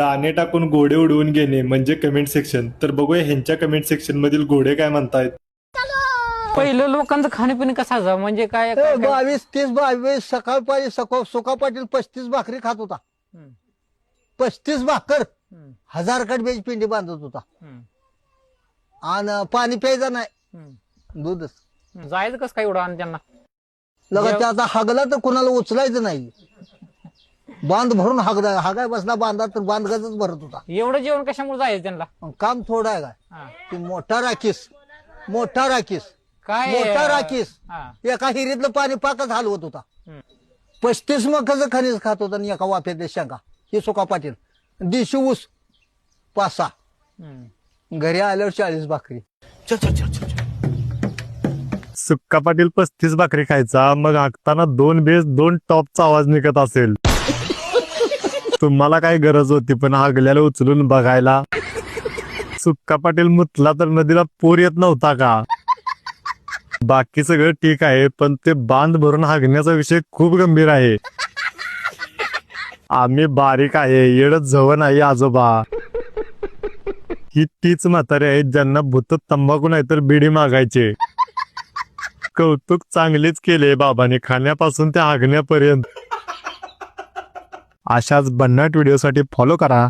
दाणे टाकून घोडे उडवून घेणे म्हणजे कमेंट सेक्शन. तर बघूया ह्यांच्या कमेंट सेक्शन मधील घोडे काय म्हणतायत. पहिलं लोकांचं खाणेपिणे कसं असावं म्हणजे काय 22 सकाळपारी सुका पाटील 35 भाकरी खात होता. 35 भाकर 1000 कडब्याची पिंडी बांधत होता. आणि पाणी प्यायचं नाही, दूधच. जायचं कसं काय एवढं आणि त्यांना लगा ते आता हागला तर कुणाला उचलायचं नाही. बांध भरून हागाय बसला बांधा तर बांधगाच भरत होता. एवढं जेवण कशामुळे जायचं त्यांना? काम थोडं आहे हा. काय ती मोठा राखीस मोठा राखीस एका हिरीतलं पाणी पाकच हलवत होता. 35 मकाचं खनिज खात होता आणि एका वाफ्यातल्या शेंगा. हे सुका पाटील दिशी ऊस 5-6 घरी आल्यावर 40 भाकरी. सुक्का पाटील 35 भाकरी खायचा, मग हाकताना 2 बेस 2 टॉपचा आवाज निघत असेल. तुम्हाला काय गरज होती पण हागल्याला उचलून बघायला? सुक्का पाटील मुतला तर नदीला पूर येत नव्हता का? बाकी सगळं ठीक आहे पण ते बांध भरून हागण्याचा विषय खूप गंभीर आहे. आम्ही बारीक आहे, येडच जवळ नाही आजोबा. ही तीच म्हातारे आहेत ज्यांना भूत तंबाखू नाही तर बिडी मागायचे. कौतुक चांगलेच केले बाबाने, खाण्यापासून ते हागण्यापर्यंत. अशाच भन्नाट व्हिडिओसाठी फॉलो करा